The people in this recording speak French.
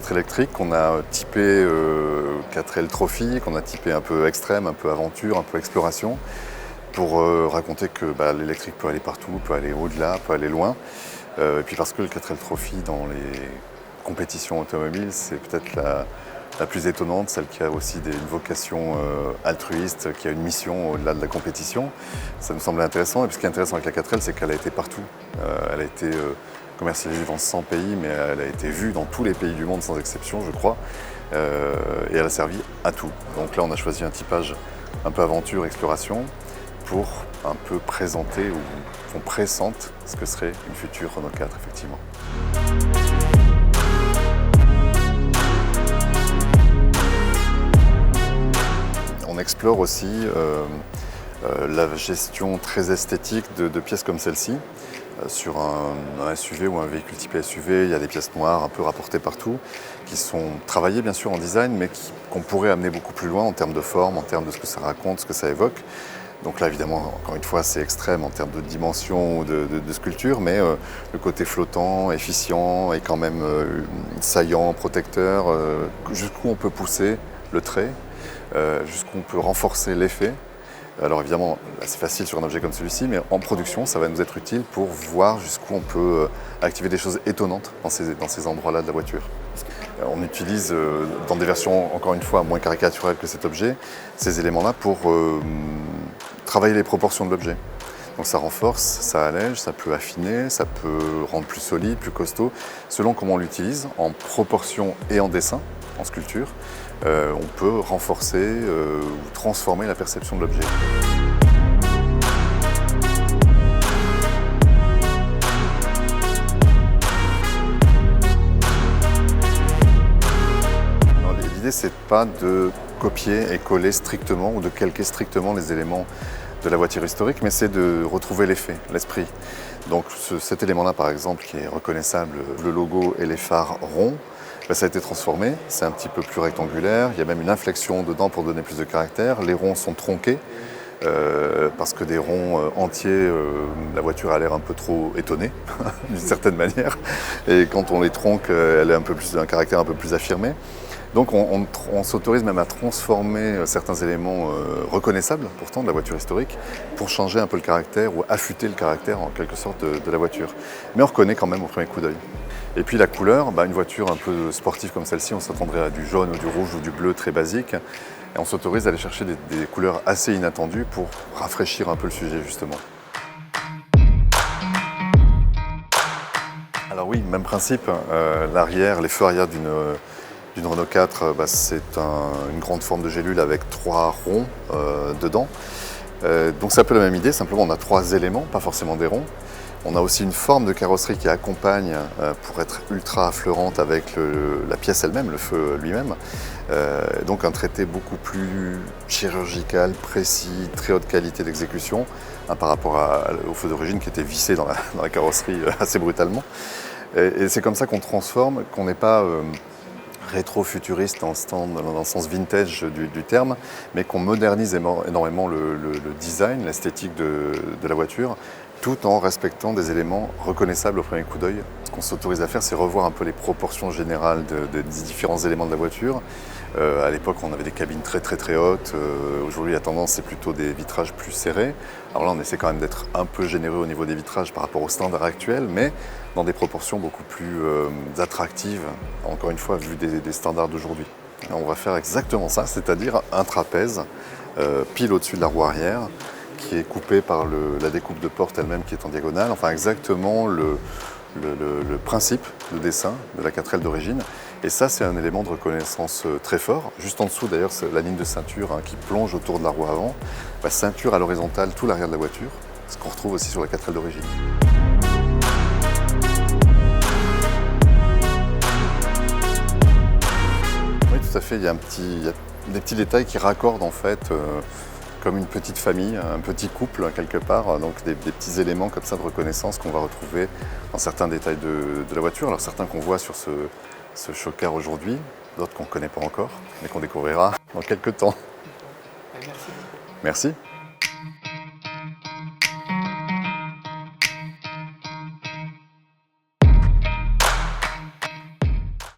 4L électrique qu'on a typé 4L Trophy, qu'on a typé un peu extrême, un peu aventure, un peu exploration, pour raconter que l'électrique peut aller partout, peut aller au-delà, peut aller loin. Et puis parce que le 4L Trophy dans les compétitions automobiles, c'est peut-être la plus étonnante, celle qui a aussi une vocation altruiste, qui a une mission au-delà de la compétition. Ça nous semblait intéressant. Et puis ce qui est intéressant avec la 4L, c'est qu'elle a été partout. Elle a été commercialisée dans 100 pays, mais elle a été vue dans tous les pays du monde sans exception, je crois. Et elle a servi à tout. Donc là, on a choisi un typage un peu aventure, exploration, pour un peu présenter ou qu'on pressente ce que serait une future Renault 4, effectivement. On explore aussi la gestion très esthétique de pièces comme celle-ci. Sur un SUV ou un véhicule type SUV, il y a des pièces noires un peu rapportées partout, qui sont travaillées bien sûr en design, mais qu'on pourrait amener beaucoup plus loin en termes de forme, en termes de ce que ça raconte, ce que ça évoque. Donc là, évidemment, encore une fois, c'est extrême en termes de dimension ou de sculpture, mais le côté flottant, efficient et quand même saillant, protecteur, jusqu'où on peut pousser le trait, jusqu'où on peut renforcer l'effet. Alors évidemment, c'est facile sur un objet comme celui-ci, mais en production, ça va nous être utile pour voir jusqu'où on peut activer des choses étonnantes dans ces endroits-là de la voiture. On utilise, dans des versions, encore une fois, moins caricaturales que cet objet, ces éléments-là pour travailler les proportions de l'objet. Donc ça renforce, ça allège, ça peut affiner, ça peut rendre plus solide, plus costaud, selon comment on l'utilise, en proportion et en dessin, en sculpture. On peut renforcer ou transformer la perception de l'objet. L'idée, c'est pas de copier et coller strictement ou de calquer strictement les éléments de la voiture historique, mais c'est de retrouver l'effet, l'esprit. Donc cet élément-là, par exemple, qui est reconnaissable, le logo et les phares ronds, ça a été transformé, c'est un petit peu plus rectangulaire, il y a même une inflexion dedans pour donner plus de caractère. Les ronds sont tronqués, parce que des ronds entiers, la voiture a l'air un peu trop étonnée, d'une certaine manière. Et quand on les tronque, elle a un caractère un peu plus affirmé. Donc on s'autorise même à transformer certains éléments reconnaissables pourtant de la voiture historique pour changer un peu le caractère ou affûter le caractère en quelque sorte de la voiture. Mais on reconnaît quand même au premier coup d'œil. Et puis la couleur, une voiture un peu sportive comme celle-ci, on s'attendrait à du jaune ou du rouge ou du bleu très basique. Et on s'autorise à aller chercher des couleurs assez inattendues pour rafraîchir un peu le sujet justement. Alors oui, même principe, l'arrière, les feux arrière d'une Renault 4, c'est une grande forme de gélule avec 3 ronds dedans. Donc c'est un peu la même idée, simplement on a 3 éléments, pas forcément des ronds. On a aussi une forme de carrosserie qui accompagne pour être ultra affleurante avec la pièce elle-même, le feu lui-même. Donc un traité beaucoup plus chirurgical, précis, très haute qualité d'exécution par rapport au feu d'origine qui était vissé dans la carrosserie assez brutalement. Et c'est comme ça qu'on transforme, qu'on n'est pas rétro-futuriste dans le sens vintage du terme, mais qu'on modernise énormément le design, l'esthétique de la voiture, tout en respectant des éléments reconnaissables au premier coup d'œil. Ce qu'on s'autorise à faire, c'est revoir un peu les proportions générales des différents éléments de la voiture. À l'époque, on avait des cabines très hautes. Aujourd'hui, la tendance, c'est plutôt des vitrages plus serrés. Alors là, on essaie quand même d'être un peu généreux au niveau des vitrages par rapport aux standards actuels, mais dans des proportions beaucoup plus attractives, encore une fois, vu des standards d'aujourd'hui. On va faire exactement ça, c'est-à-dire un trapèze pile au-dessus de la roue arrière, qui est coupé par la découpe de porte elle-même qui est en diagonale. Enfin, exactement le principe de dessin de la 4L d'origine. Et ça, c'est un élément de reconnaissance très fort. Juste en dessous, d'ailleurs, c'est la ligne de ceinture qui plonge autour de la roue avant. Ceinture à l'horizontale, tout l'arrière de la voiture, ce qu'on retrouve aussi sur la 4L d'origine. Oui, tout à fait. Il y a des petits détails qui raccordent en fait comme une petite famille, un petit couple quelque part, donc des petits éléments comme ça de reconnaissance qu'on va retrouver dans certains détails de la voiture. Alors certains qu'on voit sur ce chocar aujourd'hui, d'autres qu'on ne connaît pas encore, mais qu'on découvrira dans quelques temps. Merci. Merci.